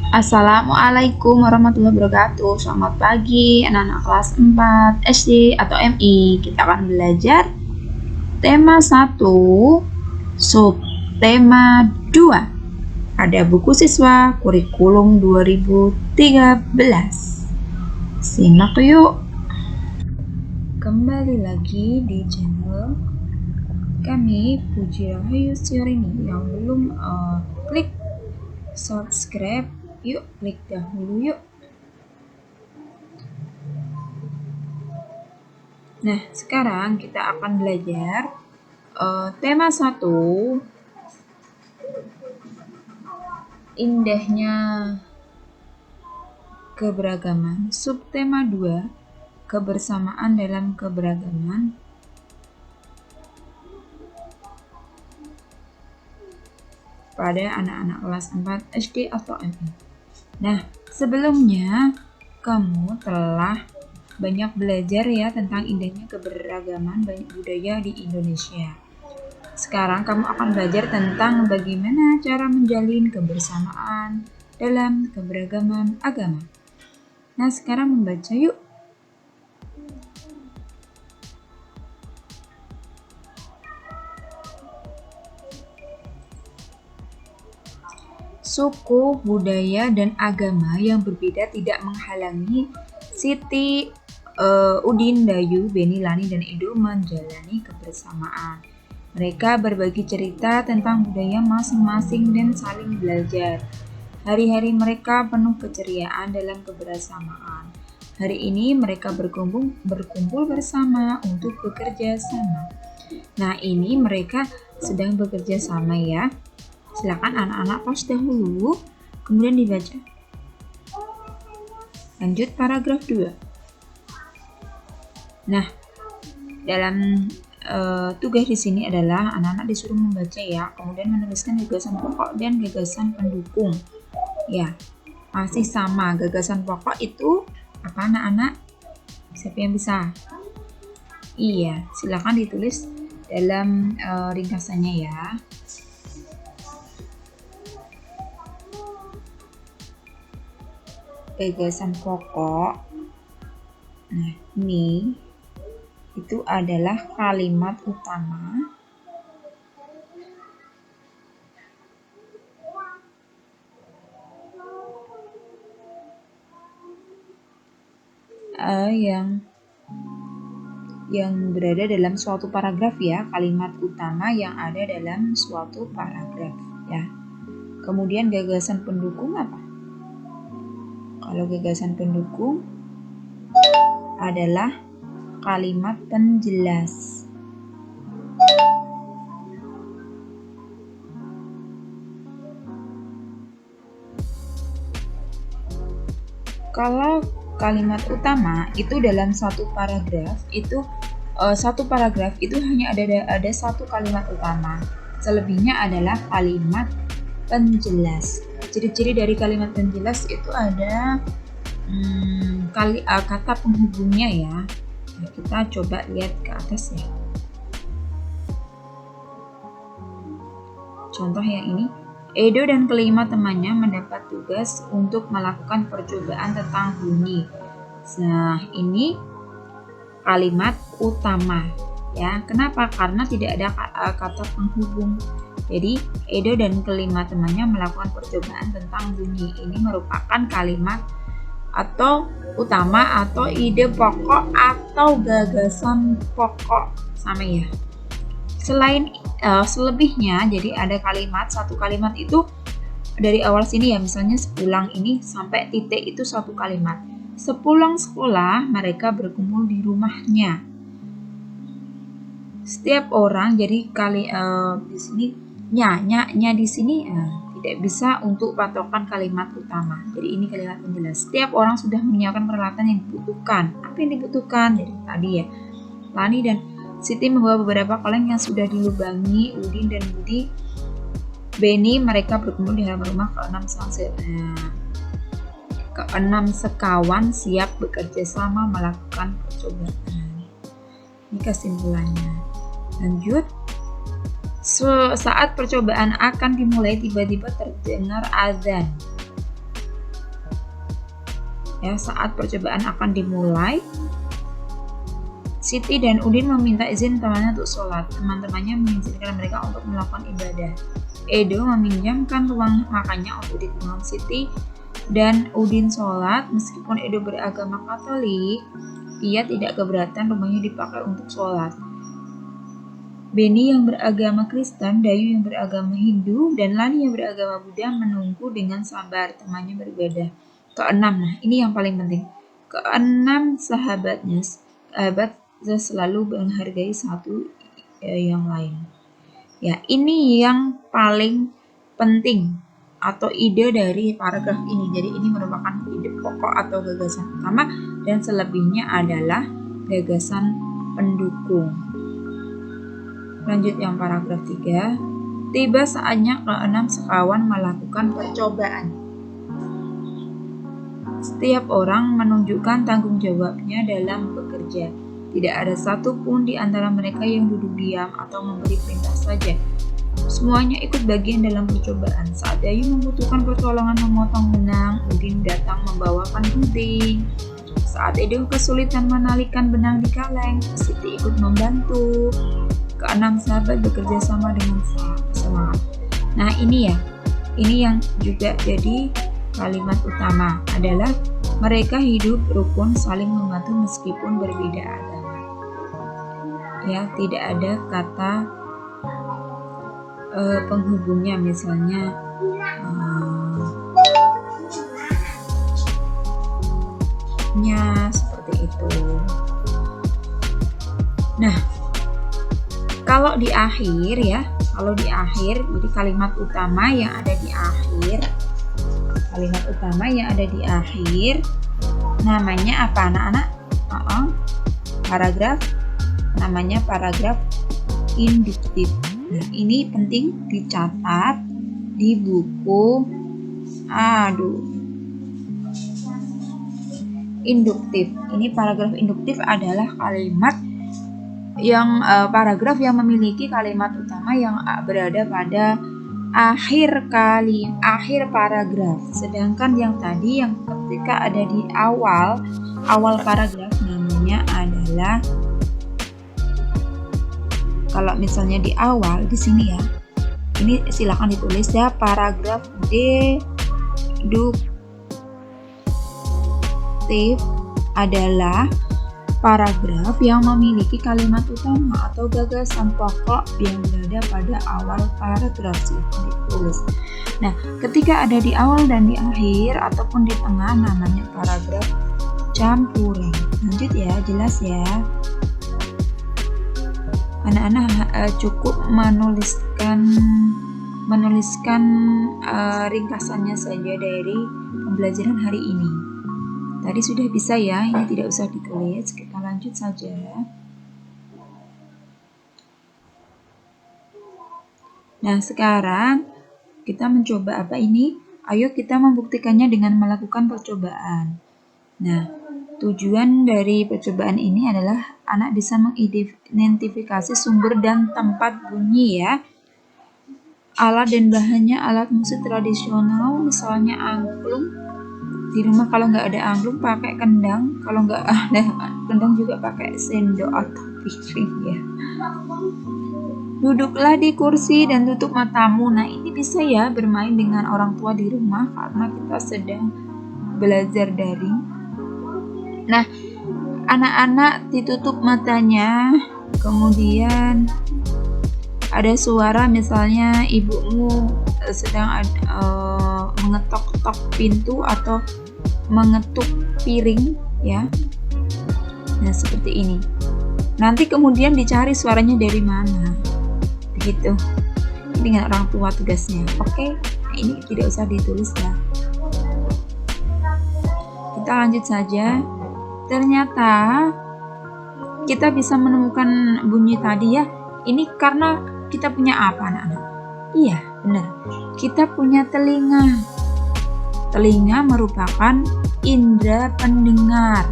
Assalamualaikum warahmatullahi wabarakatuh. Selamat pagi anak-anak kelas 4 SD atau MI. Kita akan belajar tema 1, sub tema 2. Ada buku siswa kurikulum 2013. Simak yuk. Kembali lagi di channel kami Puji Rahayu Siorini. Yang belum klik subscribe, yuk klik dahulu yuk. Nah, sekarang kita akan belajar tema 1, indahnya keberagaman. Subtema 2, kebersamaan dalam keberagaman. Pada anak-anak kelas 4 SD atau MI. Nah, sebelumnya kamu telah banyak belajar ya tentang indahnya keberagaman banyak budaya di Indonesia. Sekarang kamu akan belajar tentang bagaimana cara menjalin kebersamaan dalam keberagaman agama. Nah, sekarang membaca yuk. Suku, budaya, dan agama yang berbeda tidak menghalangi Siti, Udin, Dayu, Beni, Lani, dan Edo menjalani kebersamaan. Mereka berbagi cerita tentang budaya masing-masing dan saling belajar. Hari-hari mereka penuh keceriaan dalam kebersamaan. Hari ini mereka berkumpul bersama untuk bekerja sama. Nah, ini mereka sedang bekerja sama ya. Silakan anak-anak pause dahulu, kemudian dibaca. Lanjut paragraf 2. Nah, dalam tugas di sini adalah anak-anak disuruh membaca ya, kemudian menuliskan gagasan pokok dan gagasan pendukung. Ya, masih sama. Gagasan pokok itu apa anak-anak? Siapa yang bisa? Iya, silakan ditulis dalam ringkasannya ya. Gagasan pokok, nah ini itu adalah kalimat utama yang berada dalam suatu paragraf ya, kalimat utama yang ada dalam suatu paragraf ya. Kemudian gagasan pendukung apa? Kalau gagasan pendukung adalah kalimat penjelas. Kalau kalimat utama itu dalam satu paragraf itu hanya ada satu kalimat utama. Selebihnya adalah kalimat penjelas. Ciri-ciri dari kalimat penjelas itu ada kata penghubungnya ya. Nah, kita coba lihat ke atas ya. Contoh yang ini, Edo dan kelima temannya mendapat tugas untuk melakukan percobaan tentang bunyi. Nah, ini kalimat utama ya. Kenapa? Karena tidak ada kata penghubung. Jadi, Edo dan kelima temannya melakukan percobaan tentang bunyi. Ini merupakan kalimat atau utama atau ide pokok atau gagasan pokok sama ya. Selain selebihnya, jadi ada satu kalimat itu dari awal sini ya, misalnya sepulang ini sampai titik itu satu kalimat. Sepulang sekolah mereka berkumpul di rumahnya. Setiap orang, jadi di sini nya di sini tidak bisa untuk patokan kalimat utama. Jadi ini kalimat penjelas. Setiap orang sudah menyiapkan peralatan yang dibutuhkan. Apa yang dibutuhkan? Jadi tadi ya, Lani dan Siti membawa beberapa kaleng yang sudah dilubangi. Udin dan Budi, Beni, mereka berkumpul di halaman rumah keenam sekawan siap bekerja sama melakukan percobaan. Ini kesimpulannya. Lanjut. Saat percobaan akan dimulai, tiba-tiba terdengar azan. Ya, saat percobaan akan dimulai, Siti dan Udin meminta izin temannya untuk sholat. Teman-temannya mengizinkan mereka untuk melakukan ibadah. Edo meminjamkan ruang makannya untuk digunakan Siti dan Udin sholat. Meskipun Edo beragama Katolik, ia tidak keberatan rumahnya dipakai untuk sholat. Beni yang beragama Kristen, Dayu yang beragama Hindu, dan Lani yang beragama Buddha menunggu dengan sabar temannya beribadah. Keenam, nah ini yang paling penting. Keenam sahabat selalu menghargai satu yang lain. Ya, ini yang paling penting atau ide dari paragraf ini. Jadi ini merupakan ide pokok atau gagasan utama dan selebihnya adalah gagasan pendukung. Lanjut yang paragraf 3. Tiba saatnya keenam sekawan melakukan percobaan. Setiap orang menunjukkan tanggung jawabnya dalam bekerja. Tidak ada satupun di antara mereka yang duduk diam atau memberi perintah saja. Semuanya ikut bagian dalam percobaan. Saat Dayu membutuhkan pertolongan memotong benang, Udin datang membawakan gunting. Saat Edo kesulitan menalikan benang di kaleng, Siti ikut membantu. Keenam sahabat bekerja sama dengan semangat. Nah ini yang juga jadi kalimat utama adalah mereka hidup rukun saling membantu meskipun berbeda agama. Ya, tidak ada kata penghubungnya, misalnya seperti itu. Nah, kalau di akhir, jadi kalimat utama yang ada di akhir namanya apa anak-anak? Namanya paragraf induktif. Nah, ini penting dicatat di buku. Induktif. Ini paragraf induktif adalah kalimat yang paragraf yang memiliki kalimat utama yang berada pada akhir paragraf. Sedangkan yang tadi yang ketika ada di awal paragraf namanya adalah, kalau misalnya di awal di sini ya, ini silakan ditulis ya, paragraf deduktif adalah paragraf yang memiliki kalimat utama atau gagasan pokok yang berada pada awal paragraf, silakan ditulis. Nah, ketika ada di awal dan di akhir ataupun di tengah namanya paragraf campuran. Lanjut ya, jelas ya. Anak-anak cukup menuliskan ringkasannya saja dari pembelajaran hari ini. Tadi sudah bisa ya, ini tidak usah ditulis, kita lanjut saja. Nah, sekarang kita mencoba apa ini? Ayo kita membuktikannya dengan melakukan percobaan. Nah, tujuan dari percobaan ini adalah anak bisa mengidentifikasi sumber dan tempat bunyi ya. Alat dan bahannya alat musik tradisional, misalnya angklung. Di rumah kalau nggak ada angklung pakai kendang, kalau nggak ada kendang juga pakai sendok atau piring ya. Duduklah di kursi dan tutup matamu. Nah, ini bisa ya bermain dengan orang tua di rumah karena kita sedang belajar daring. Nah, anak-anak ditutup matanya, kemudian ada suara misalnya ibumu sedang mengetok-ketok pintu atau mengetuk piring ya. Nah, seperti ini. Nanti kemudian dicari suaranya dari mana. Begitu. Ini dengan orang tua tugasnya. Oke. Nah, ini tidak usah ditulis ya. Kita lanjut saja. Ternyata kita bisa menemukan bunyi tadi ya. Ini karena kita punya apa anak-anak? Iya, benar. Kita punya telinga. Telinga merupakan indera pendengar,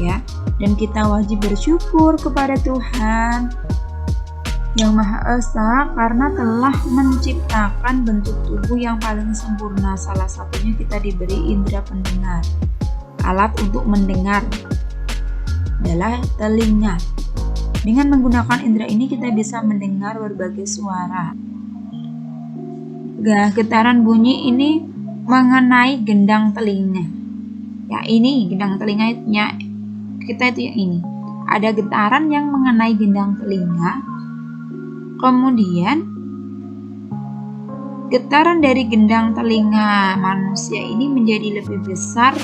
ya. Dan kita wajib bersyukur kepada Tuhan Yang Maha Esa karena telah menciptakan bentuk tubuh yang paling sempurna. Salah satunya kita diberi indera pendengar. alat untuk mendengar adalah telinga. Dengan menggunakan indera ini kita bisa mendengar berbagai suara. Getaran bunyi ini mengenai gendang telinga. Ya, ini gendang telinganya kita itu yang ini. Ada getaran yang mengenai gendang telinga. Kemudian getaran dari gendang telinga manusia ini menjadi lebih besar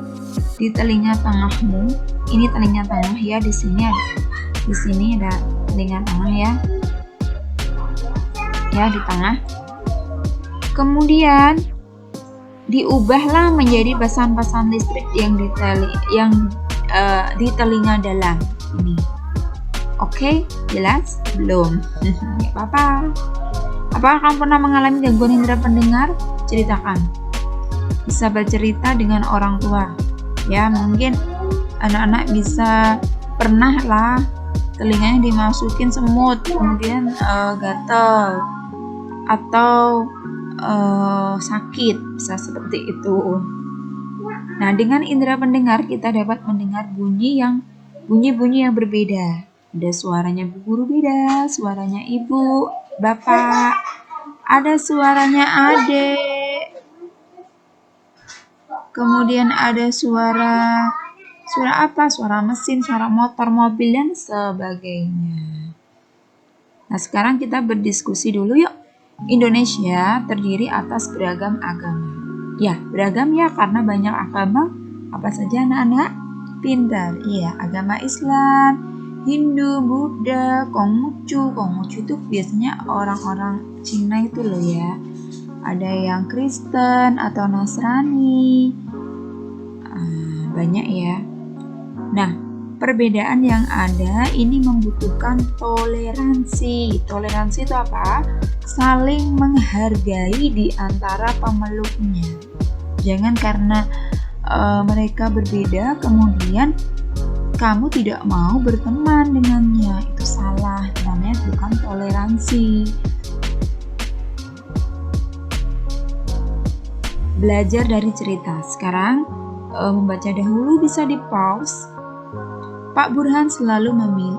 di telinga tengahmu. Ini telinga tengah ya, di sini ada telinga tengah ya. Ya, di tengah. Kemudian diubahlah menjadi pesan-pesan listrik yang di telinga dalam ini. Oke, jelas? Belum? Gak apa-apa. Apakah kamu pernah mengalami gangguan indera pendengar? Ceritakan. Bisa bercerita dengan orang tua. Ya, mungkin anak-anak bisa pernah lah telinganya dimasukin semut, kemudian gatal atau sakit, bisa seperti itu. Nah, dengan indera pendengar kita dapat mendengar bunyi-bunyi yang berbeda. Ada suaranya guru beda, suaranya ibu, bapak, ada suaranya adik. Kemudian ada suara apa? Suara mesin, suara motor, mobil dan sebagainya. Nah, sekarang kita berdiskusi dulu yuk. Indonesia terdiri atas beragam agama. Ya, beragam ya karena banyak agama. Apa saja anak-anak? Pintar. Iya, agama Islam, Hindu, Buddha, Konghucu. Konghucu itu biasanya orang-orang Cina itu loh ya. Ada yang Kristen atau Nasrani. Banyak ya. Nah, perbedaan yang ada ini membutuhkan toleransi. Toleransi itu apa? Saling menghargai di antara pemeluknya. Jangan karena mereka berbeda kemudian kamu tidak mau berteman dengannya. Itu salah. Namanya bukan toleransi. Belajar dari cerita. Sekarang membaca dahulu bisa di pause. Pak Burhan selalu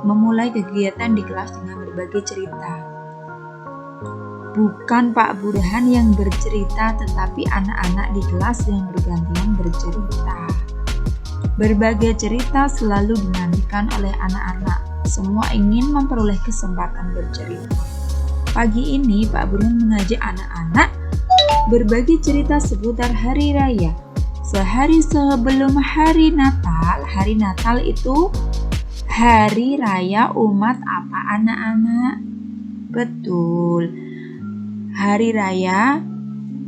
memulai kegiatan di kelas dengan berbagai cerita. Bukan Pak Burhan yang bercerita, tetapi anak-anak di kelas yang bergantian bercerita. Berbagai cerita selalu dinantikan oleh anak-anak. Semua ingin memperoleh kesempatan bercerita. Pagi ini Pak Burhan mengajak anak-anak berbagi cerita seputar hari raya. Sehari sebelum hari Natal itu hari raya umat apa anak-anak? Betul, hari raya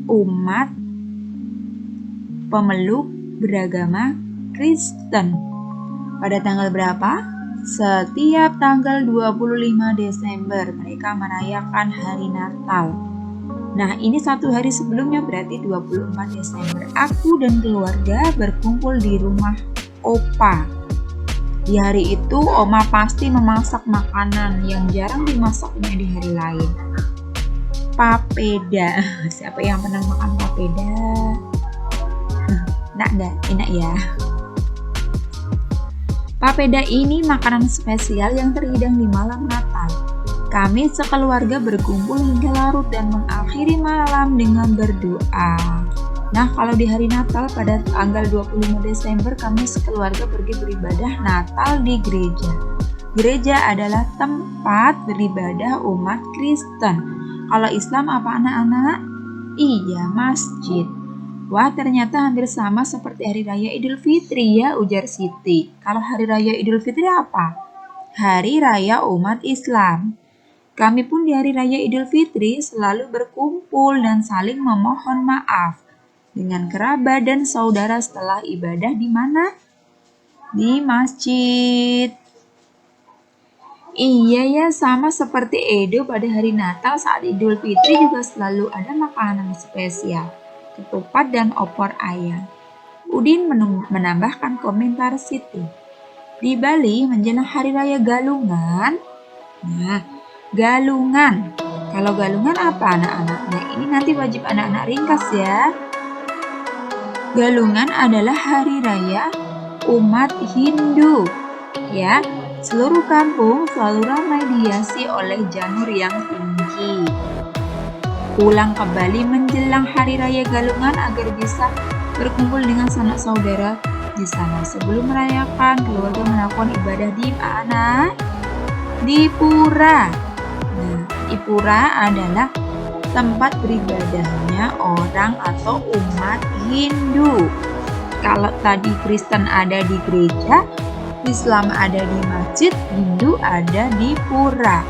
umat pemeluk beragama Kristen. Pada tanggal berapa? Setiap tanggal 25 Desember mereka merayakan hari Natal. Nah, ini satu hari sebelumnya berarti 24 Desember. Aku dan keluarga berkumpul di rumah Opa. Di hari itu, Oma pasti memasak makanan yang jarang dimasaknya di hari lain. Papeda. Siapa yang pernah makan papeda? Enak ya. Papeda ini makanan spesial yang terhidang di malam Natal. Kami sekeluarga berkumpul hingga larut dan mengakhiri malam dengan berdoa. Nah, kalau di hari Natal pada tanggal 25 Desember kami sekeluarga pergi beribadah Natal di gereja. Gereja adalah tempat beribadah umat Kristen. Kalau Islam apa anak-anak? Iya, masjid. Wah, ternyata hampir sama seperti hari raya Idul Fitri ya, ujar Siti. Kalau hari raya Idul Fitri apa? Hari raya umat Islam. Kami pun di hari raya Idul Fitri selalu berkumpul dan saling memohon maaf dengan kerabat dan saudara setelah ibadah di mana? Di masjid. Iya ya, sama seperti Edo pada hari Natal saat Idul Fitri juga selalu ada makanan spesial, ketupat dan opor ayam. Udin menambahkan komentar Siti. Di Bali menjelang hari raya Galungan. Nah, Galungan. Kalau Galungan apa anak-anak? Nah, ini nanti wajib anak-anak ringkas ya. Galungan adalah hari raya umat Hindu. Ya, seluruh kampung selalu ramai dihiasi oleh janur yang tinggi. Pulang kembali menjelang Hari Raya Galungan agar bisa berkumpul dengan sanak saudara di sana. Sebelum merayakan, keluarga melakukan ibadah di mana? Di pura. Nah, di pura adalah tempat beribadahnya orang atau umat Hindu. Kalau tadi Kristen ada di gereja, Islam ada di masjid, Hindu ada di pura.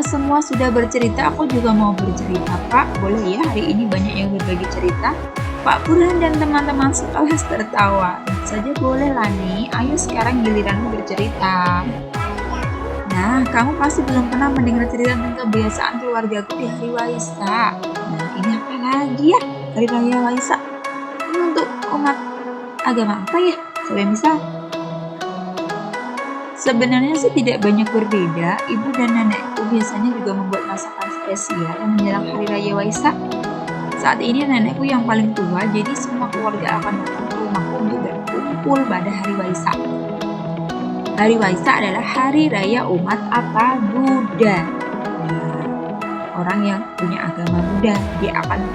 Semua sudah bercerita, aku juga mau bercerita, Pak. Boleh ya, hari ini banyak yang berbagi cerita. Pak Burhan dan teman-teman sekelas tertawa. Tentu saja boleh lah nih, ayo sekarang giliranmu bercerita. Nah, kamu pasti belum pernah mendengar cerita tentang kebiasaan keluargaku di hari Waisak. Nah, ini apa lagi ya, Hari Raya Waisak? Ini untuk umat agama apa ya? Saya misal, sebenarnya sih tidak banyak berbeda. Ibu dan nenekku biasanya juga membuat masakan spesial yang menjelang Hari Raya Waisak. Saat ini nenekku yang paling tua, jadi semua keluarga akan datang ke rumahku untuk berkumpul pada Hari Waisak. Hari Waisak adalah hari raya umat apa? Buddha. Nah, orang yang punya agama Buddha, dia akan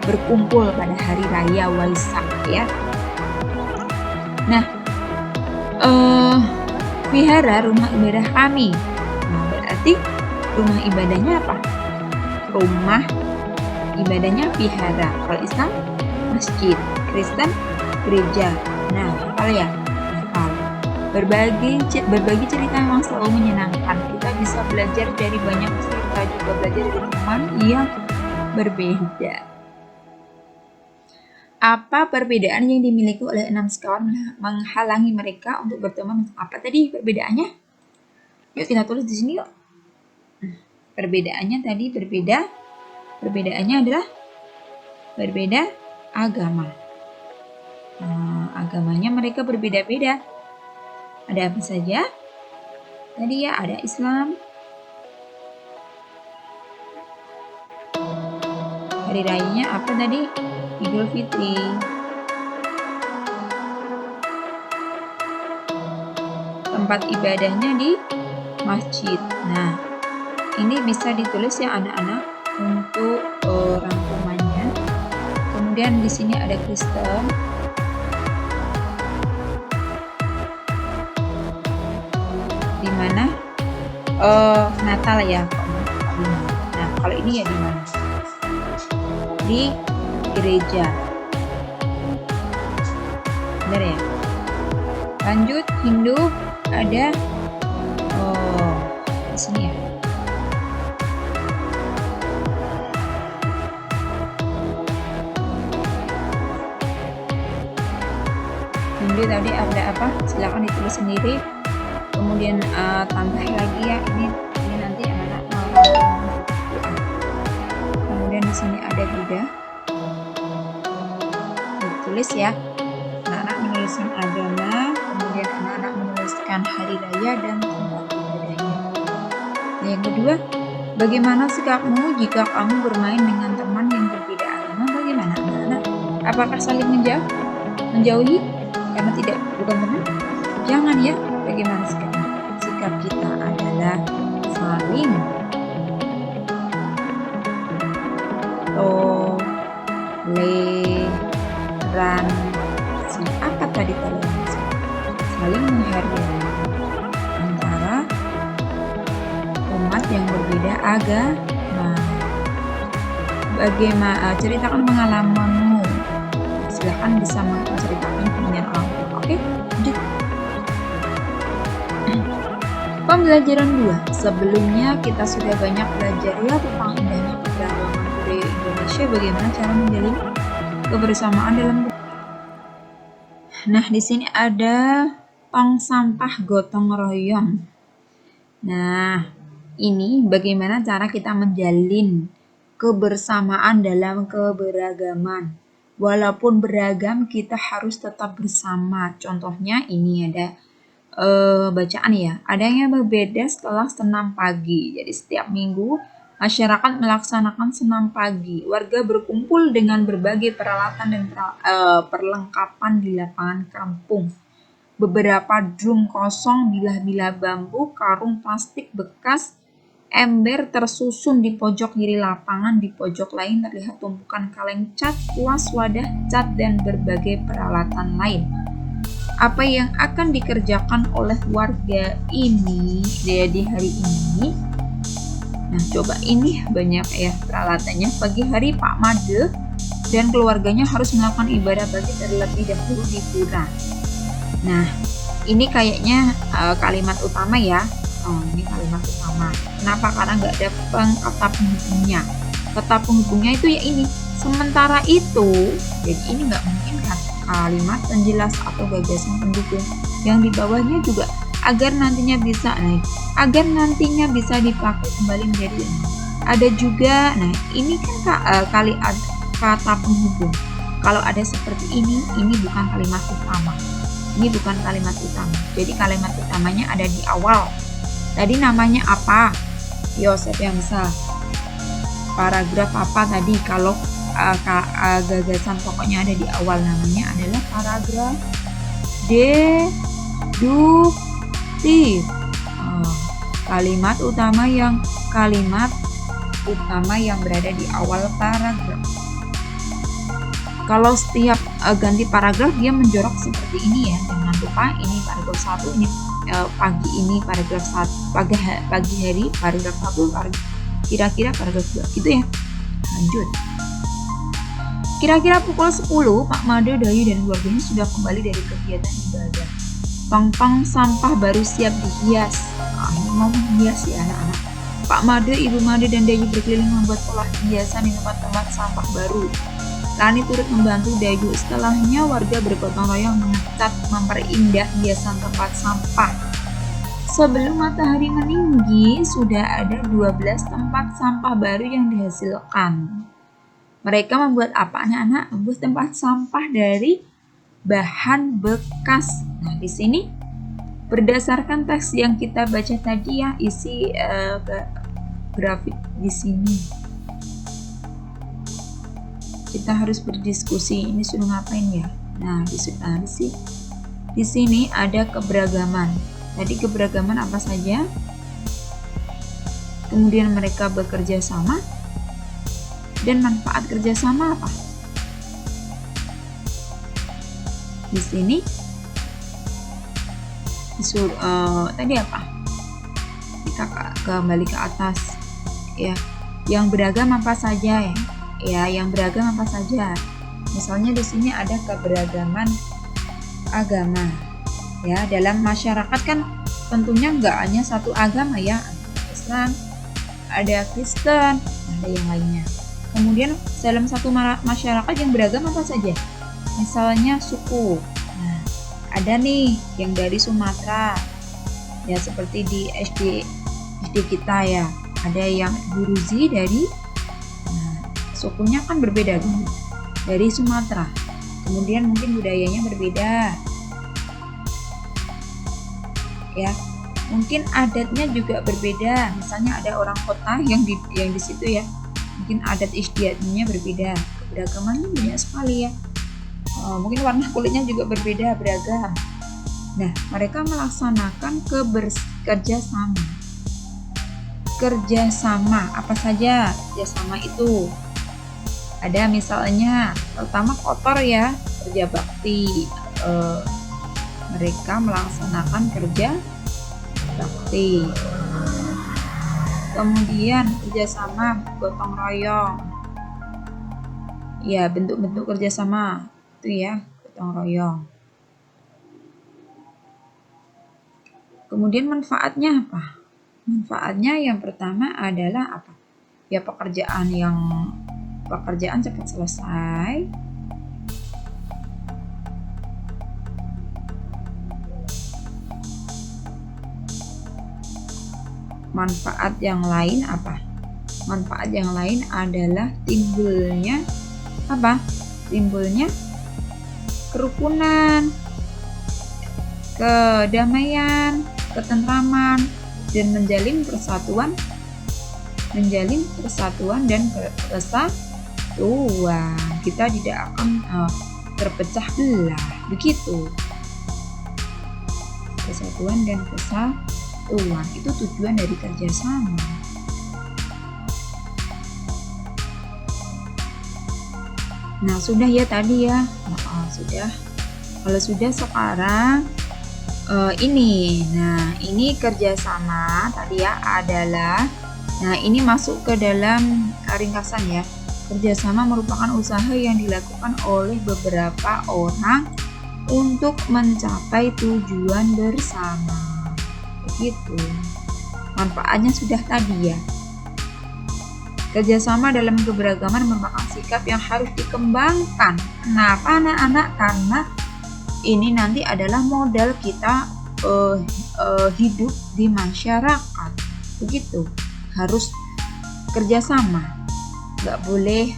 berkumpul pada hari raya Waisak ya. Nah, wihara rumah ibadah kami. Nah, berarti rumah ibadahnya apa? Rumah ibadahnya vihara. Kalau Islam masjid, Kristen gereja. Nah, apa ya? Berbagi cerita memang selalu menyenangkan. Kita bisa belajar dari banyak cerita, juga belajar dari teman yang berbeda. Apa perbedaan yang dimiliki oleh 6 sekawan menghalangi mereka untuk berteman? Apa tadi perbedaannya? Yuk kita tulis di sini yuk. Perbedaannya tadi berbeda. Perbedaannya adalah berbeda agama. Agamanya mereka berbeda-beda. Ada apa saja? Tadi ya ada Islam. Hari rayanya apa tadi? Idul Fitri. Tempat ibadahnya di masjid. Nah, ini bisa ditulis ya anak-anak untuk rangkumannya. Kemudian di sini ada Kristen. Di mana? Natal ya. Nah, kalau ini ya di mana? Di gereja. Benar ya? Lanjut, Hindu ada di sini ya. Hindu tadi ada apa? Silakan ditulis sendiri. Kemudian tambah lagi ya, ini nanti anak-anak mau. Kemudian di sini ada Buddha. Ditulis ya. Anak-anak menuliskan agama, kemudian anak-anak menuliskan hari raya dan tempat ibadahnya. Nah, yang kedua, bagaimana sikapmu jika kamu bermain dengan teman yang berbeda agama? Bagaimana anak-anak? Apakah saling menjauhi karena bukan teman? Jangan ya. Bagaimana sikapnya? Sikap kita adalah saling toleransi. Apa tadi toleransi? Saling menghargai antara umat yang berbeda agama. Bagaimana? Ceritakan pengalamanmu. Silahkan bisa menceritakan dengan orang tua. Oke, lanjut. Pembelajaran 2. Sebelumnya kita sudah banyak belajar ya tentang indahnya keberagaman budaya Indonesia, bagaimana cara menjalin kebersamaan dalam. Nah, di sini ada tong sampah gotong royong. Nah, ini bagaimana cara kita menjalin kebersamaan dalam keberagaman. Walaupun beragam, kita harus tetap bersama. Contohnya ini ada bacaan ya. Ada yang berbeda setelah senam pagi. Jadi setiap minggu Masyarakat melaksanakan senam pagi. Warga berkumpul dengan berbagai peralatan dan perlengkapan di lapangan kampung. Beberapa drum kosong, bilah-bilah bambu, karung plastik bekas, ember tersusun di pojok kiri lapangan. Di pojok lain terlihat tumpukan kaleng cat, kuas, wadah cat, dan berbagai peralatan lain. Apa yang akan dikerjakan oleh warga ini di hari ini? Nah, coba ini banyak ya peralatannya. Pagi hari Pak Made dan keluarganya harus melakukan ibadah pagi terlebih dahulu di pura. Nah, ini kayaknya kalimat utama ya. Ini kalimat utama. Kenapa? Karena nggak ada kata penghubungnya. Kata penghubungnya itu ya ini. Sementara itu, jadi ini nggak mungkin kan kalimat penjelas atau gagasan pendukung. Yang di bawahnya juga agar nantinya bisa dipakai kembali menjadi ada juga. Nah, ini kan kata penghubung. Kalau ada seperti ini bukan kalimat utama. Ini bukan kalimat utama. Jadi kalimat utamanya ada di awal. Tadi namanya apa? Yo, siapa yang bisa? Paragraf apa tadi? Kalau gagasan pokoknya ada di awal, namanya adalah paragraf deduktif. Kalimat utama yang berada di awal paragraf. Kalau setiap ganti paragraf dia menjorok seperti ini ya. Jangan lupa ini paragraf 1, ini pagi, ini paragraf 1, pagi hari paragraf 1, kira-kira paragraf 2 gitu ya. Lanjut. Kira-kira pukul 10 Pak Made, Dayu dan keluarganya sudah kembali dari kegiatan ibadah. Tong-tong sampah baru siap dihias. Ini mau menghias ya anak-anak. Pak Made, Ibu Made dan Dayu berkeliling membuat pola hiasan di tempat-tempat sampah baru. Lani turut membantu Dayu. Setelahnya warga bergotong royong mengecat memperindah hiasan tempat sampah. Sebelum matahari meninggi, sudah ada 12 tempat sampah baru yang dihasilkan. Mereka membuat apa anak-anak? Membuat tempat sampah dari bahan bekas. Nah, di sini berdasarkan teks yang kita baca tadi ya, isi grafik di sini. Kita harus berdiskusi, ini suruh ngapain ya? Nah, di sini ada keberagaman. Tadi keberagaman apa saja? Kemudian mereka bekerja sama. Dan manfaat kerjasama apa? Di sini tadi apa? Kita kembali ke atas ya. Yang beragam apa saja ya? Ya, yang beragam apa saja? Misalnya di sini ada keberagaman agama. Ya, dalam masyarakat kan tentunya nggak hanya satu agama ya. Islam, ada Kristen, ada yang lainnya. Kemudian dalam satu masyarakat yang beragam apa saja? Misalnya suku. Nah, ada nih yang dari Sumatera. Ya seperti di SD kita ya. Ada yang Guruzi dari sukunya kan berbeda kan? Dari Sumatera. Kemudian mungkin budayanya berbeda. Ya. Mungkin adatnya juga berbeda. Misalnya ada orang kota yang di situ ya. Mungkin adat istiadatnya berbeda, keberagamannya banyak sekali ya. Mungkin warna kulitnya juga berbeda, beragam. Nah, mereka melaksanakan kerjasama apa saja kerjasama itu? Ada misalnya pertama kotor ya, kerja bakti. Mereka melaksanakan kerja bakti. Kemudian kerjasama, gotong royong. Ya, bentuk-bentuk kerjasama itu ya, gotong royong. Kemudian manfaatnya apa? Manfaatnya yang pertama adalah apa? Ya pekerjaan cepat selesai. Manfaat yang lain apa? Manfaat yang lain adalah timbulnya apa? Timbulnya kerukunan, kedamaian, ketentraman, dan menjalin persatuan menjalin persatuan dan kesatuan. Kita tidak akan terpecah belah, begitu. Kesatuan dan kesatuan itu tujuan dari kerjasama. Nah, sudah ya tadi ya. Sudah. Kalau sudah, sekarang ini. Nah, ini kerjasama tadi ya adalah. Nah, ini masuk ke dalam ringkasan ya. Kerjasama merupakan usaha yang dilakukan oleh beberapa orang untuk mencapai tujuan bersama. Begitu. Manfaatnya sudah tadi ya. Kerjasama dalam keberagaman merupakan sikap yang harus dikembangkan. Kenapa anak-anak? Karena ini nanti adalah modal kita hidup di masyarakat. Begitu. Harus kerjasama. Gak boleh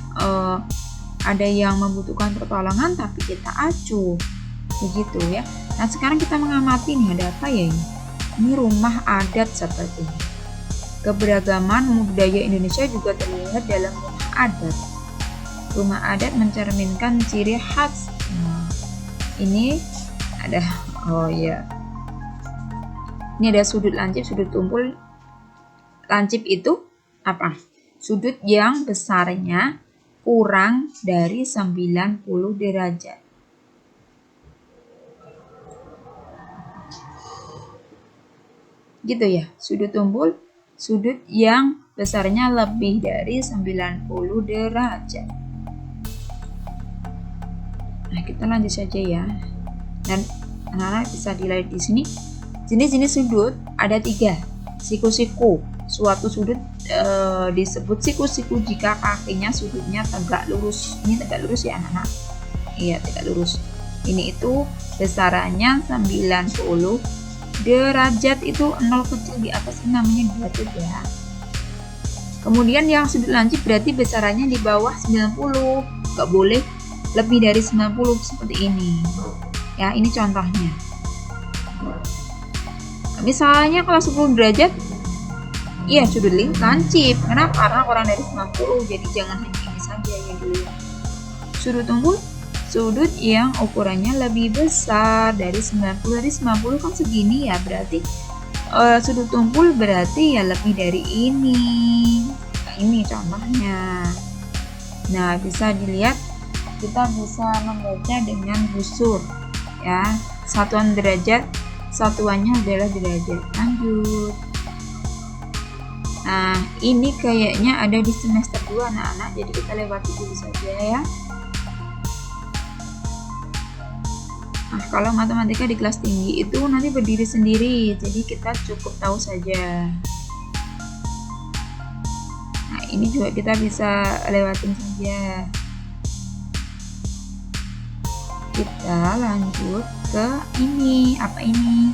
ada yang membutuhkan pertolongan tapi kita acuh. Begitu ya. Nah, sekarang kita mengamati nih, ada apa ya ini? Ini rumah adat sepertinya. Keberagaman budaya Indonesia juga terlihat dalam rumah adat. Rumah adat mencerminkan ciri khas. Nah, ini ada, ini ada sudut lancip, sudut tumpul. Lancip itu apa? Sudut yang besarnya kurang dari 90 derajat. Gitu ya, sudut tumpul, sudut yang besarnya lebih dari 90 derajat. Nah, kita lanjut saja ya. Dan anak-anak bisa dilihat di sini. Jenis-jenis sudut ada 3. Siku-siku. Suatu sudut disebut siku-siku jika kakinya sudutnya tegak lurus. Ini tegak lurus ya anak-anak. Iya, tegak lurus. Ini itu besarannya 90 derajat, itu 0 kecil di atas ini namanya derajat ya. Kemudian yang sudut lancip berarti besarannya di bawah 90, gak boleh lebih dari 90 seperti ini ya. Ini contohnya. Misalnya kalau 10 derajat, iya sudut lancip. Kenapa? Karena kurang dari 90, jadi jangan hanya ini saja yang dulu. Sudut tumpul, sudut yang ukurannya lebih besar dari 90. Dari 90 kan segini ya, berarti sudut tumpul berarti ya lebih dari ini. Nah, ini contohnya. Nah, bisa dilihat, kita bisa membaca dengan busur ya. Satuan derajat, satuannya adalah derajat. Lanjut. Nah, ini kayaknya ada di semester 2 anak-anak, jadi kita lewati dulu saja ya. Nah, kalau matematika di kelas tinggi itu nanti berdiri sendiri, jadi kita cukup tahu saja. Nah, ini juga kita bisa lewatin saja. Kita lanjut ke ini. Apa ini?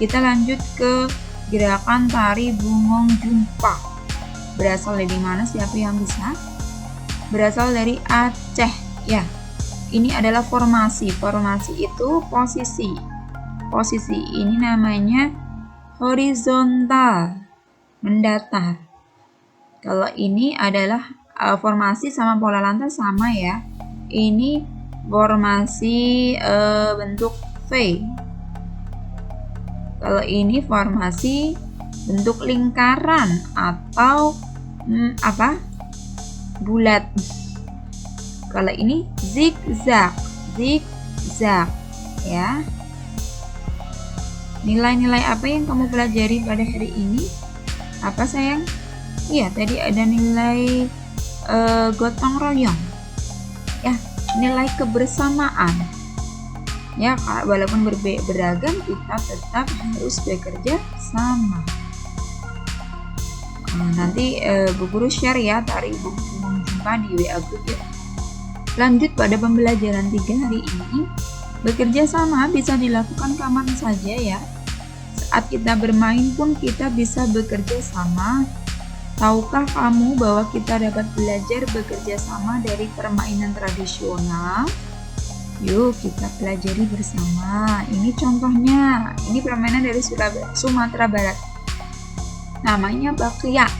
Kita lanjut ke gerakan tari Bungong Jumpa. Berasal dari mana? Siapa yang bisa? Berasal dari Aceh ya. Ini adalah formasi. Formasi itu posisi. Posisi ini namanya horizontal, mendatar. Kalau ini adalah formasi sama pola lantai sama ya. Ini formasi bentuk V. Kalau ini formasi bentuk lingkaran atau bulat. Kalau ini zigzag, zigzag ya. Nilai-nilai apa yang kamu pelajari pada hari ini? Apa sayang? Iya, tadi ada nilai gotong royong. Ya, nilai kebersamaan. Ya, walaupun beragam, kita tetap harus bekerja sama. Nanti Bu Guru share ya tari Bungong Jumpa di WA group ya. Lanjut pada pembelajaran 3 hari ini. Bekerja sama bisa dilakukan kapan saja ya. Saat kita bermain pun kita bisa bekerja sama. Tahukah kamu bahwa kita dapat belajar bekerja sama dari permainan tradisional? Yuk kita pelajari bersama. Ini contohnya. Ini permainan dari Sumatera Barat. Namanya baklia.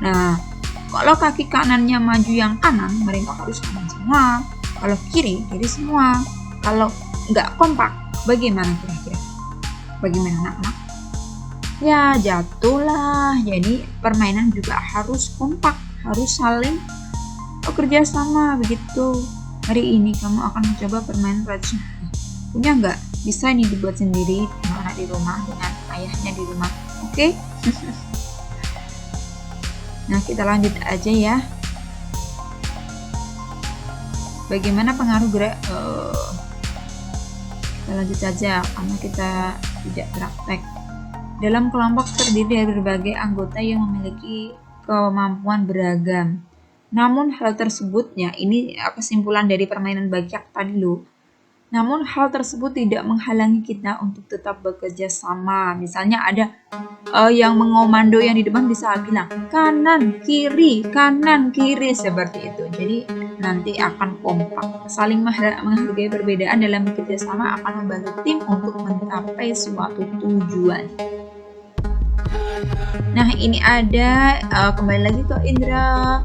Nah, kalau kaki kanannya maju yang kanan, mereka harus kanan semua. Kalau kiri semua. Kalau nggak kompak, bagaimana kira-kira? Bagaimana anak-anak? Ya jatuhlah. Jadi permainan juga harus kompak, harus saling bekerja sama begitu. Hari ini kamu akan mencoba permainan tradisional. Punya nggak? Bisa nih dibuat sendiri anak di rumah dengan ayahnya di rumah. Oke? Nah, kita lanjut aja ya. Bagaimana pengaruh gerak? Kita lanjut saja karena kita tidak praktek. Dalam kelompok terdiri dari berbagai anggota yang memiliki kemampuan beragam. Namun hal tersebutnya, ini kesimpulan dari permainan bakiak tadi loh. Namun hal tersebut tidak menghalangi kita untuk tetap bekerja sama. Misalnya ada yang mengomando yang di depan bisa bilang kanan kiri seperti itu. Jadi nanti akan kompak. Saling menghargai perbedaan dalam bekerja sama akan membantu tim untuk mencapai suatu tujuan. Nah, ini ada kembali lagi ke Indra.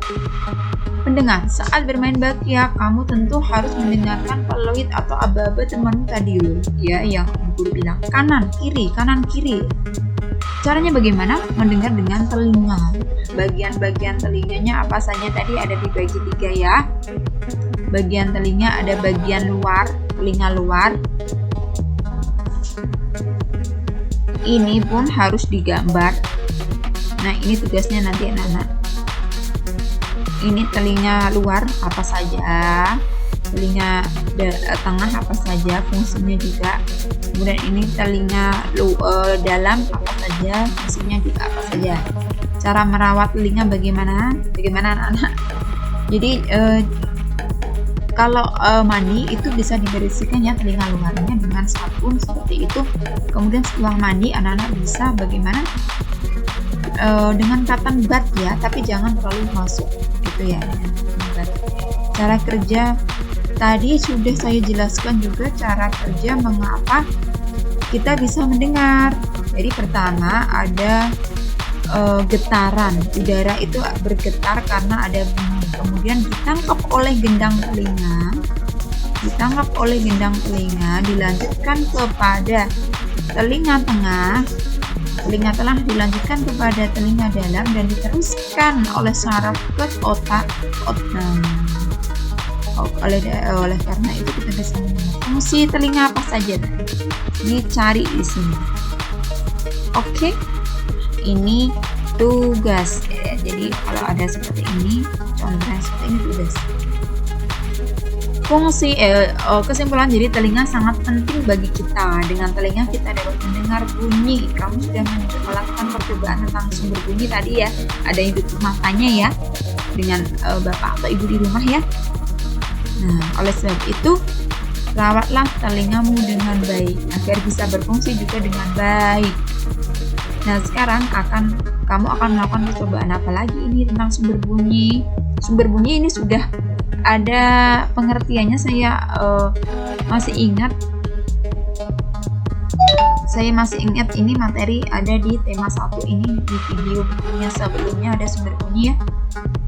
Pendengar, saat bermain bakiak, kamu tentu harus mendengarkan peluit atau aba-aba temanmu tadi loh, ya, yang guru bilang kanan kiri. Caranya bagaimana? Mendengar dengan telinga. Bagian-bagian telinganya apa saja tadi ada dibagi 3 ya. Bagian telinga ada bagian luar, telinga luar. Ini pun harus digambar. Nah, ini tugasnya nanti anak-anak. Ini telinga luar apa saja, telinga tengah apa saja fungsinya juga. Kemudian ini telinga dalam apa saja, fungsinya juga apa saja. Cara merawat telinga bagaimana anak-anak? Jadi kalau mandi itu bisa dibersihkan ya telinga luarnya dengan sabun seperti itu. Kemudian setelah mandi anak-anak bisa bagaimana? Dengan cotton bud ya, tapi jangan terlalu masuk gitu ya. Cara kerja tadi sudah saya jelaskan juga cara kerja mengapa kita bisa mendengar. Jadi pertama ada getaran, udara itu bergetar karena ada bunyi. Kemudian ditangkap oleh gendang telinga, dilanjutkan kepada telinga tengah. Telinga tengah dilanjutkan kepada telinga dalam dan diteruskan oleh saraf ke otak. Oleh karena itu kita bisa mendengar. Fungsi telinga apa saja dicari di sini. Oke, ini tugas. Jadi kalau ada seperti ini, contohnya seperti ini tugas. Fungsi kesimpulan, jadi telinga sangat penting bagi kita. Dengan telinga kita dapat mendengar bunyi. Kamu sudah melakukan percobaan tentang sumber bunyi tadi ya. Ada yang tutup matanya ya dengan bapak atau ibu di rumah ya. Nah, oleh sebab itu rawatlah telingamu dengan baik agar bisa berfungsi juga dengan baik. Nah, sekarang kamu akan melakukan percobaan apa lagi ini tentang sumber bunyi. Sumber bunyi ini sudah ada pengertiannya, saya masih ingat ini materi ada di tema 1 ini di videonya sebelumnya ada sumber bunyi ya.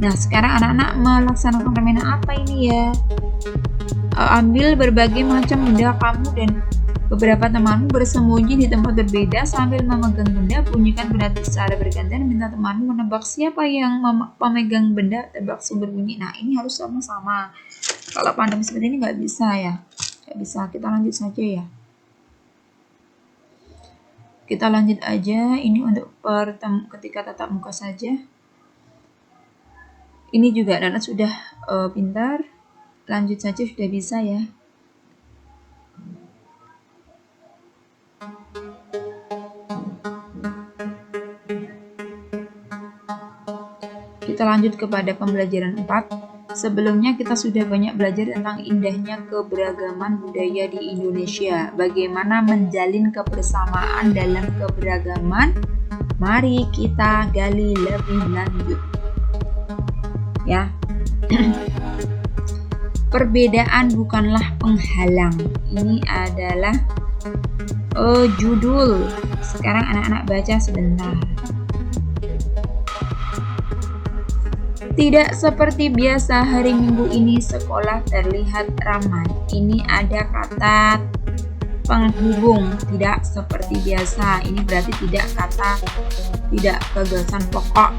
Nah, sekarang anak-anak melaksanakan permainan apa ini ya? Ambil berbagai macam benda kamu dan beberapa temanmu bersembunyi di tempat berbeda sambil memegang benda. Bunyikan benda secara bergantian. Minta temanmu menebak siapa yang pemegang benda, tebak sumber bunyi. Nah, ini harus sama-sama. Kalau pandemi seperti ini nggak bisa ya. Nggak bisa. Kita lanjut saja ya. Kita lanjut aja. Ini untuk ketika tatap muka saja. Ini juga anak sudah pintar. Lanjut saja sudah bisa ya. Kita lanjut kepada pembelajaran 4. Sebelumnya kita sudah banyak belajar tentang indahnya keberagaman budaya di Indonesia. Bagaimana menjalin kebersamaan dalam keberagaman? Mari kita gali lebih lanjut. Ya. Perbedaan bukanlah penghalang. Ini adalah judul. Sekarang anak-anak baca sebentar. Tidak seperti biasa, hari Minggu ini sekolah terlihat ramai. Ini ada kata penghubung, tidak seperti biasa. Ini berarti tidak gagasan pokok.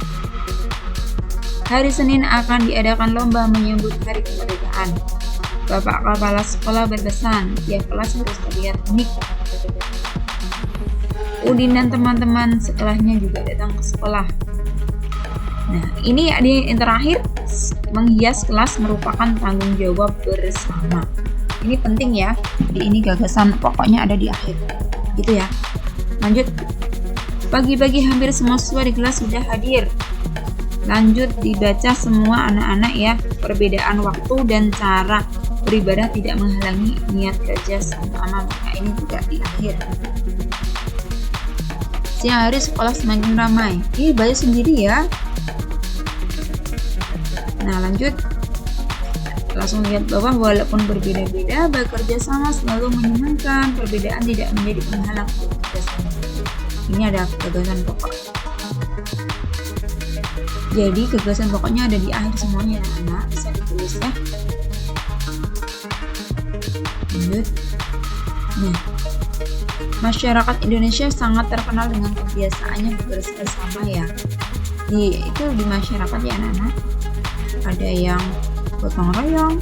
Hari Senin akan diadakan lomba menyambut hari kemerdekaan. Bapak kepala sekolah berpesan, tiap kelas harus terlihat unik. Udin dan teman-teman sekolahnya juga datang ke sekolah. Nah, ini yang terakhir, menghias kelas merupakan tanggung jawab bersama. Ini penting ya, jadi ini gagasan pokoknya ada di akhir, gitu ya. Lanjut, pagi-pagi hampir semua siswa di kelas sudah hadir. Lanjut dibaca semua anak-anak ya, perbedaan waktu dan cara beribadah tidak menghalangi niat kerja sama. Maka ini juga di akhir. Siang hari sekolah semakin ramai. Ini baca sendiri ya. Nah, lanjut. Langsung lihat bawah, walaupun berbeda-beda, bekerja sama selalu menyenangkan. Perbedaan tidak menjadi penghalang untuk kerjasama. Ini ada gagasan pokok. Jadi gagasan pokoknya ada di akhir semuanya, anak-anak. Bisa ditulis ya. Lanjut. Nah, masyarakat Indonesia sangat terkenal dengan kebiasaannya bersama ya. Itu di masyarakat ya anak-anak. Ada yang gotong royong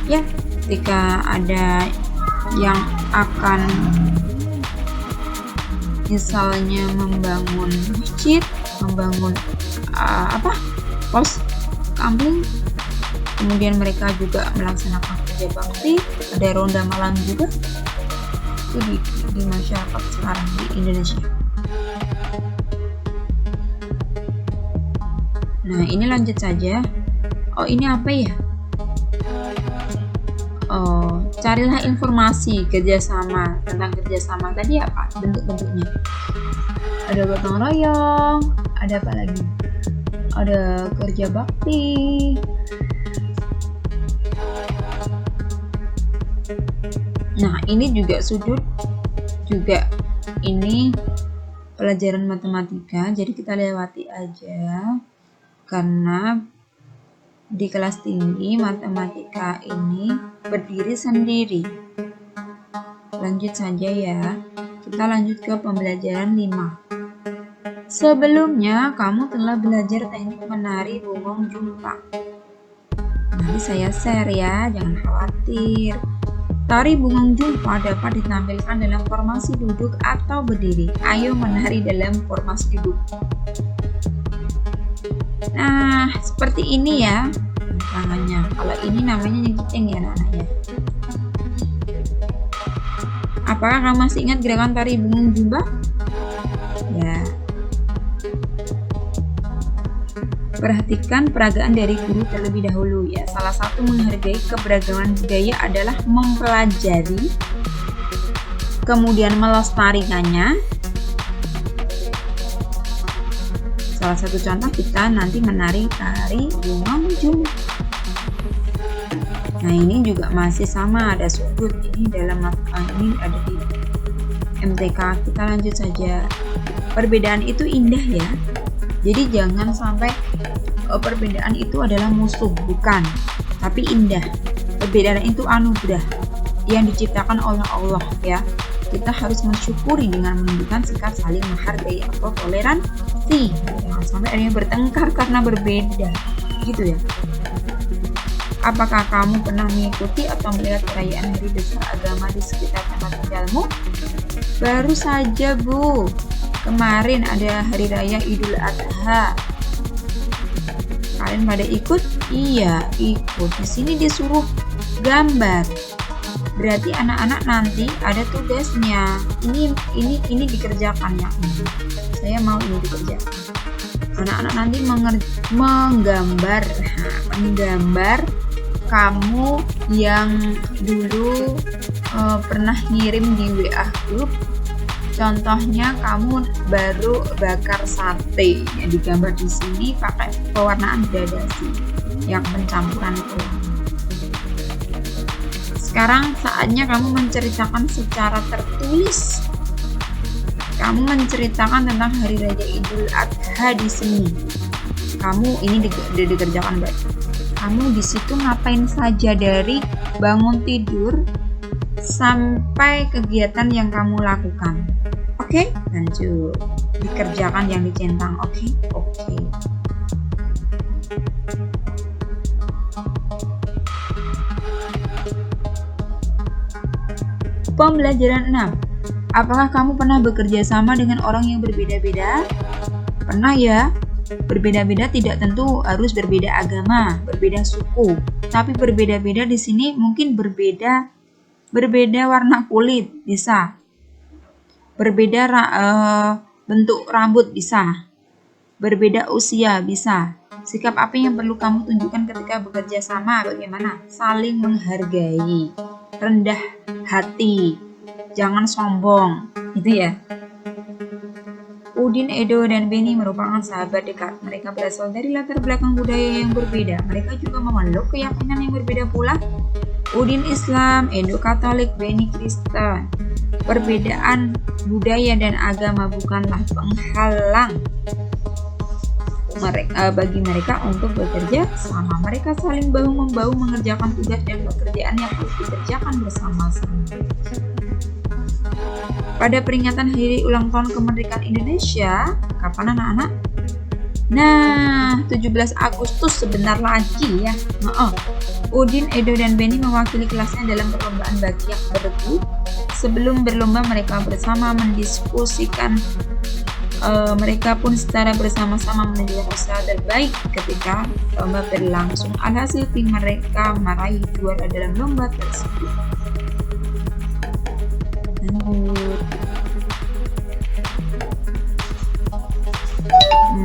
ya, ketika ada yang akan misalnya membangun masjid, membangun pos kampung, kemudian mereka juga melaksanakan kerja bakti, ada ronda malam juga. Itu di masyarakat sekarang di Indonesia. Nah, ini lanjut saja. Oh, ini apa ya? Oh, carilah informasi kerjasama. Tentang kerjasama tadi apa? Bentuk-bentuknya. Ada gotong royong. Ada apa lagi? Ada kerja bakti. Nah, ini juga sudut. Juga ini pelajaran matematika. Jadi kita lewati aja. Karena di kelas tinggi matematika ini berdiri sendiri. Lanjut saja ya. Kita lanjut ke pembelajaran 5. Sebelumnya kamu telah belajar teknik menari Bungong Jumpa. Nanti saya share ya, jangan khawatir. Tari Bungong Jumpa dapat ditampilkan dalam formasi duduk atau berdiri. Ayo menari dalam formasi duduk. Nah, seperti ini ya tangannya. Kalau ini namanya nyegiting ya anak-anaknya. Apakah kamu masih ingat gerakan tari Bungong Jumpa? Ya. Perhatikan peragaan dari guru terlebih dahulu ya. Salah satu menghargai keberagaman budaya adalah mempelajari, kemudian melestarikannya. Salah satu contoh kita nanti menari tari Bungong Jumpa. Nah, ini juga masih sama, ada sudut. Ini dalam ini ada di MTK. Kita lanjut saja. Perbedaan itu indah ya. Jadi jangan sampai perbedaan itu adalah musuh, bukan, tapi indah. Perbedaan itu anugerah yang diciptakan oleh Allah ya. Kita harus mensyukuri dengan menunjukkan sikap saling menghargai atau toleransi. Jangan sampai ada yang bertengkar karena berbeda, gitu ya. Apakah kamu pernah mengikuti atau melihat perayaan hari besar agama di sekitar tempat tinggalmu? Baru saja Bu, kemarin ada hari raya Idul Adha. Kalian pada ikut? Iya, ikut. Di sini disuruh gambar. Berarti anak-anak nanti ada tugasnya. Ini dikerjakan ya. Saya mau ini dikerjakan. Anak-anak nanti menggambar kamu yang dulu pernah ngirim di WA group. Contohnya kamu baru bakar sate, yang digambar di sini pakai pewarnaan gradasi yang pencampuran pewarna. Sekarang saatnya kamu menceritakan secara tertulis. Kamu menceritakan tentang hari raya Idul Adha di sini. kamu ini dikerjakan baik. Kamu di situ ngapain saja dari bangun tidur sampai kegiatan yang kamu lakukan. Oke, lanjut. Dikerjakan yang dicentang. Oke. Pembelajaran 6. Apakah kamu pernah bekerja sama dengan orang yang berbeda-beda? Pernah ya. Berbeda-beda tidak tentu harus berbeda agama, berbeda suku, tapi berbeda-beda di sini mungkin berbeda warna kulit bisa, berbeda bentuk rambut bisa, berbeda usia bisa. Sikap apa yang perlu kamu tunjukkan ketika bekerja sama? Bagaimana? Saling menghargai, rendah hati, jangan sombong, gitu ya. Udin, Edo, dan Beni merupakan sahabat dekat. Mereka berasal dari latar belakang budaya yang berbeda. Mereka juga memeluk keyakinan yang berbeda pula. Udin Islam, Edo Katolik, Beni Kristen. Perbedaan budaya dan agama bukanlah penghalang bagi mereka untuk bekerja sama. Mereka saling bahu-membahu mengerjakan tugas dan pekerjaan yang harus dikerjakan bersama-sama. Pada peringatan hari ulang tahun kemerdekaan Indonesia, kapan anak-anak? Nah, 17 Agustus sebentar lagi ya. Udin, Edo, dan Beni mewakili kelasnya dalam perlombaan bakiak bergu. Sebelum berlomba, mereka bersama mendiskusikan. Mereka pun secara bersama-sama menunjukkan usaha terbaik ketika lomba berlangsung. Alhasil tim mereka meraih juara dalam lomba tersebut.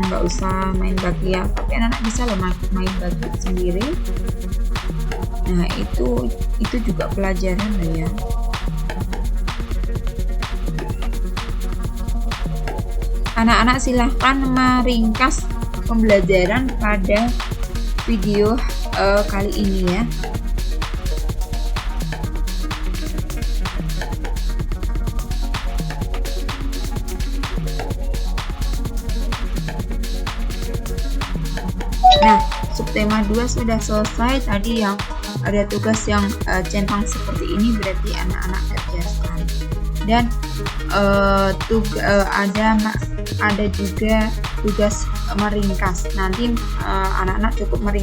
Nggak usah main bakiak, tapi anak-anak bisa loh main bakiak sendiri. Nah itu juga pelajaran lah ya. Anak-anak silahkan meringkas pembelajaran pada video kali ini ya. Nah, subtema 2 sudah selesai. Tadi yang ada tugas yang centang seperti ini berarti anak-anak kerjakan. Dan ada juga tugas meringkas. Nanti anak-anak cukup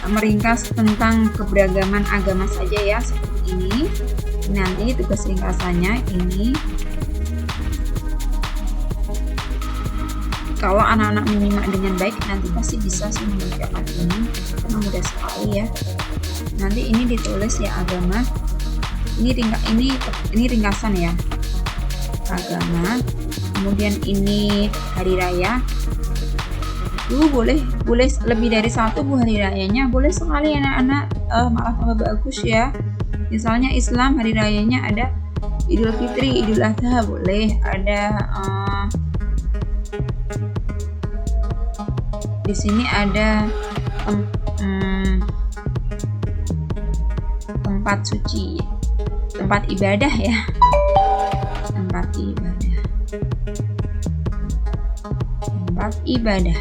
meringkas tentang keberagaman agama saja ya, seperti ini. Nanti tugas ringkasannya ini. Kalau anak-anak menyimak dengan baik, nanti pasti bisa sih mengerjakan ini karena mudah sekali ya. Nanti ini ditulis ya agama. Ini ringkasan ya, agama. Kemudian ini hari raya. Boleh lebih dari satu hari rayanya, boleh sekali anak-anak, malah tambah bagus ya. Misalnya Islam hari rayanya ada Idul Fitri, Idul Adha, boleh ada di sini ada tempat suci, tempat ibadah ya, tempat ibadah.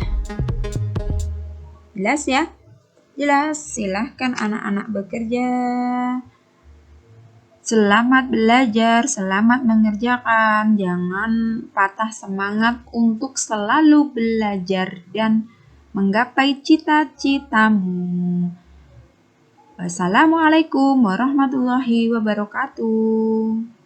Jelas ya? Jelas. Silahkan anak-anak bekerja. Selamat belajar, selamat mengerjakan. Jangan patah semangat untuk selalu belajar dan menggapai cita-citamu. Wassalamualaikum warahmatullahi wabarakatuh.